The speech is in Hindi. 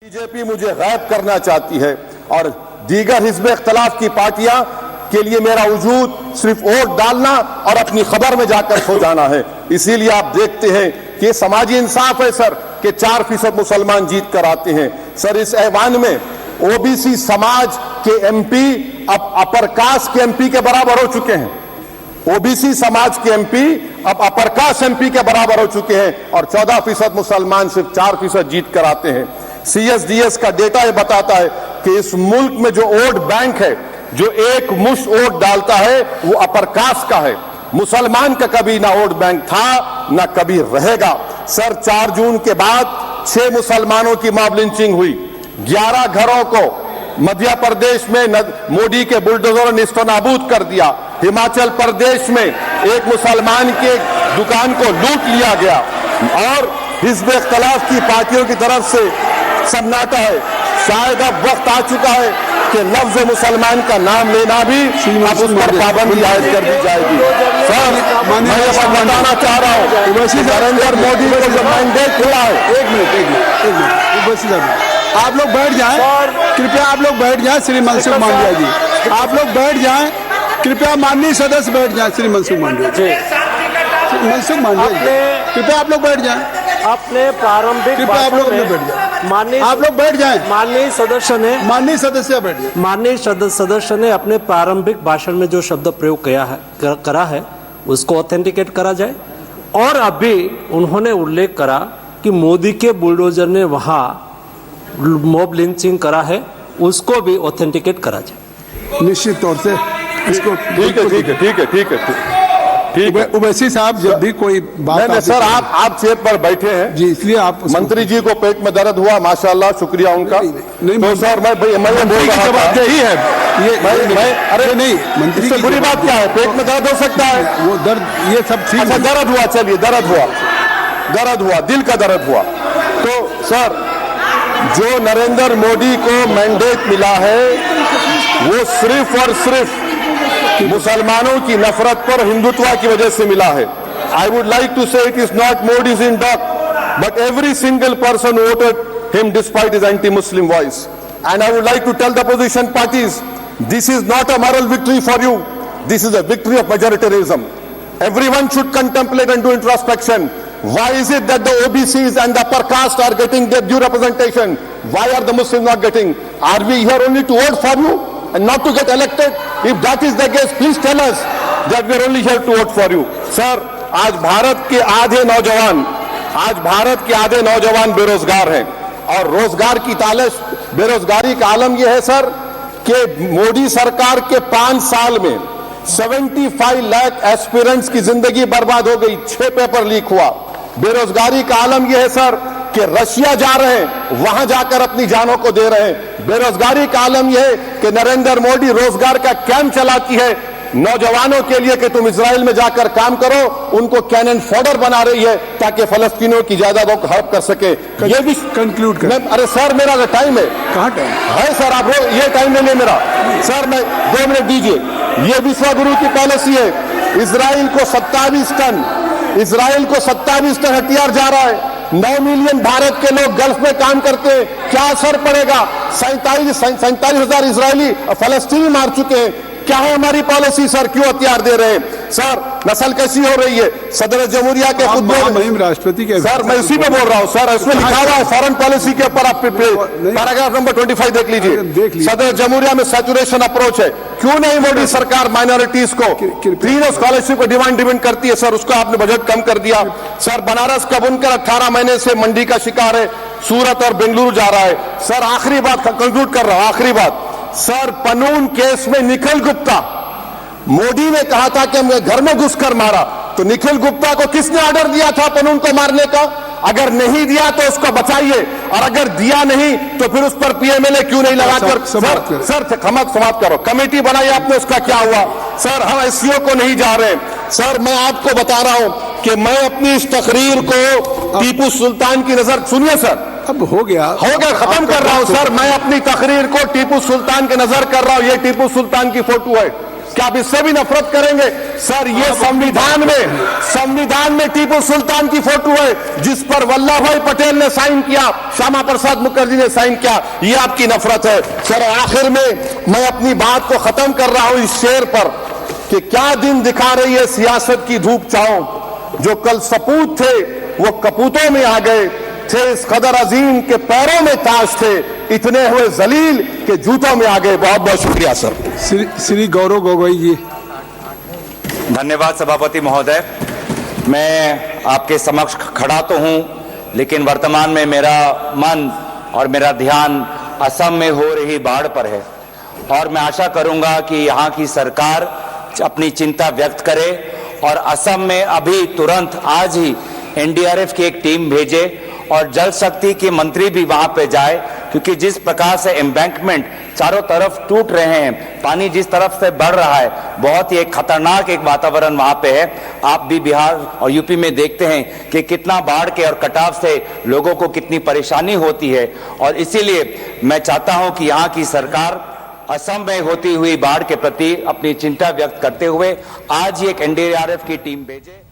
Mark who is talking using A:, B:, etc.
A: बीजेपी मुझे गायब करना चाहती है और दीगर हिज़्ब इख्तिलाफ की पार्टियां के लिए मेरा वजूद सिर्फ वोट डालना और अपनी खबर में जाकर सो जाना है। इसीलिए आप देखते हैं कि समाजी इंसाफ है सर कि 4% मुसलमान जीत कर आते हैं। सर इस ऐवान में ओबीसी समाज के एमपी अब अपर कास्ट के एमपी के बराबर हो चुके हैं। ओबीसी समाज के एमपी अब अपर कास्ट एमपी के बराबर हो चुके हैं और 14% मुसलमान सिर्फ 4% जीत कर आते हैं। CSDS का डेटा ये बताता है कि इस मुल्क में जो वोट बैंक है, जो एक मुश्त वोट डालता है वो अपर कास्ट का है। मुसलमान का कभी ना वोट बैंक था ना कभी रहेगा। सर 4 जून के बाद 6 मुसलमानों की मॉब लिंचिंग हुई। 11 घरों को मध्य प्रदेश में मोदी के बुलडोजरों ने निस्तनाबूद कर दिया। हिमाचल प्रदेश में एक मुसलमान के दुकान को लूट लिया गया और हिज़्ब इख्तिलाफ की पार्टियों की तरफ से सन्नाटा है। शायद अब वक्त आ चुका है कि लफ्ज मुसलमान का नाम लेना भी अब उस पर पाबंदी आयद कर दी जाएगी। सर मैं ये बताना चाह रहा हूँ नरेंद्र मोदी को जो मैंडेट मिला है।
B: एक मिनट आप लोग बैठ जाएं, कृपया आप लोग बैठ जाएं। श्री मनसुख मांडविया जी आप लोग बैठ जाएं, कृपया माननीय सदस्य बैठ जाएं। श्री मनसुख मांडविया जी, मनसुख मांडविया जी कृपया आप लोग बैठ जाएं।
C: अपने प्रारंभिक
B: कृपया आप लोग बैठ जाएं।
C: माननीय
B: आप लोग बैठ जाएं।
C: माननीय सदस्य बैठ जाएं। माननीय सदस्य ने अपने प्रारंभिक भाषण में जो शब्द प्रयोग करा है उसको ऑथेंटिकेट करा जाए। और अभी उन्होंने उल्लेख करा कि मोदी के बुलडोजर ने वहां मॉब लिंचिंग करा है, उसको भी ऑथेंटिकेट करा जाए।
B: निश्चित तौर से इसको
A: ठीक है।
B: उवैसी साहब जब भी कोई बात
A: नहीं सर आप चेयर पर बैठे हैं
B: जी, इसलिए आप
A: मंत्री जी को पेट में दर्द हुआ, माशाल्लाह शुक्रिया उनका।
B: नहीं
A: तो सर मैं बोल रहा था
B: यही है ये
A: अरे
B: नहीं मंत्री
A: इससे बुरी बात क्या है? पेट में दर्द हो सकता है,
B: वो दर्द ये सब ठीक
A: अच्छा
B: है।
A: दर्द हुआ, चलिए दर्द हुआ दिल का दर्द हुआ। तो सर जो नरेंद्र मोदी को मैंडेट मिला है वो सिर्फ और सिर्फ मुसलमानों की नफरत पर हिंदुत्व की वजह से मिला है। I would like to say it is not Modi's in dock but every single person voted him despite his anti Muslim voice and I would like to tell the opposition parties this is not a moral victory for you, this is a victory of majoritarianism. Everyone should contemplate and do introspection. Why is it that the OBCs and the upper caste are getting their due representation? Why are the Muslims not getting? Are we here only to vote for you and not to get elected? If that is the case, please tell us that we are only here to vote for you. Sir, आज भारत के आधे नौजवान बेरोजगार हैं और रोजगार की तालिश बेरोजगारी का आलम यह है सर कि मोदी सरकार के 5 साल में 75 लाख एस्पिरेंट्स की जिंदगी बर्बाद हो गई। 6 पेपर लीक हुआ। बेरोजगारी का आलम यह है सर कि रशिया जा रहे हैं, वहां जाकर अपनी जानों को दे रहे हैं। बेरोजगारी का आलम यह है कि नरेंद्र मोदी रोजगार का कैंप चलाती है नौजवानों के लिए कि तुम इजराइल में जाकर काम करो, उनको कैनन फॉडर बना रही है ताकि फलस्तीनियों की जायदादों को हड़प कर सके। ये भी
B: कंक्लूड कर।
A: अरे सर मेरा टाइम है।
B: कहाँ टाइम
A: है सर? आप ये टाइम नहीं मेरा सर, मैं 2 मिनट दीजिए। ये विश्वगुरु की पॉलिसी है। इजराइल को 27 टन हथियार जा रहा है। 9 मिलियन भारत के लोग गल्फ में काम करते हैं, क्या असर पड़ेगा? 47,000 इजरायली फलस्तीनी मार चुके हैं। क्या है हमारी पॉलिसी सर? क्यों हथियार दे रहे हैं सर? नस्ल कैसी हो रही है? सदर जमहूरिया के खुद
B: राष्ट्रपति के
A: सर, मैं इसी पे बोल रहा हूँ सर, इसमें लिखा हुआ है फॉरेन पॉलिसी के ऊपर। आप पैराग्राफ नंबर 25 देख लीजिए। सदर जमहूरिया में सैचुरेशन अप्रोच है। क्यों नहीं मोदी सरकार माइनॉरिटीज को फ्री स्कॉलरशिप को डिमांड करती है सर? उसको आपने बजट कम कर दिया सर। बनारस का बुनकर 18 महीने से मंडी का शिकार है, सूरत और बेंगलुरु जा रहा है सर। आखिरी बात कंक्लूड कर रहा हूं, आखिरी बात सर, पनून केस में निखिल गुप्ता, मोदी ने कहा था कि मैं घर में घुसकर मारा, तो निखिल गुप्ता को किसने ऑर्डर दिया था पनून को मारने का? अगर नहीं दिया तो उसको बचाइए, और अगर दिया नहीं तो फिर उस पर पीएमएलए क्यों नहीं लगाकर सर समाप्त करो। कमेटी बनाई आपने, उसका क्या हुआ सर? हम एससीओ को नहीं जा रहे सर। मैं आपको बता रहा हूं कि मैं अपनी इस तकरीर को टीपू सुल्तान की नजर, सुनिए सर,
B: अब हो गया
A: खत्म कर रहा हूं सर। मैं अपनी तकरीर को टीपू सुल्तान की नजर कर रहा हूं। ये टीपू सुल्तान की फोटो है क्या आप इससे भी नफरत करेंगे? सर, ये संविधान में टीपू सुल्तान की फोटो है जिस पर वल्लभ भाई पटेल ने साइन किया, श्यामा प्रसाद मुखर्जी ने साइन किया। ये आपकी नफरत है। सर, आखिर में मैं अपनी बात को खत्म कर रहा हूं इस शेर पर कि क्या दिन दिखा रही है सियासत की धूप छांव। जो कल सपूत थे वो कपूतों में आ गए, थे इस कदर अजीम के पैरों में ताज थे, इतने हुए जलील के जूतों में आ गए। बहुत बहुत शुक्रिया सर।
B: श्री गौरव गोगोई जी।
D: धन्यवाद सभापति महोदय। मैं आपके समक्ष खड़ा तो हूं, लेकिन वर्तमान में मेरा मन और मेरा ध्यान असम में हो रही बाढ़ पर है और मैं आशा करूंगा कि यहां की सरकार अपनी चिंता व्यक्त करे और असम में अभी तुरंत आज ही एनडीआरएफ की एक टीम भेजे और जल शक्ति के मंत्री भी वहां पे जाए, क्योंकि जिस प्रकार से एम्बैंकमेंट चारों तरफ टूट रहे हैं, पानी जिस तरफ से बढ़ रहा है, बहुत ही एक खतरनाक एक वातावरण वहां पे है। आप भी बिहार और यूपी में देखते हैं कि कितना बाढ़ के और कटाव से लोगों को कितनी परेशानी होती है और इसीलिए मैं चाहता हूं कि यहाँ की सरकार असम में होती हुई बाढ़ के प्रति अपनी चिंता व्यक्त करते हुए आज ही एक एनडीआरएफ की टीम भेजे।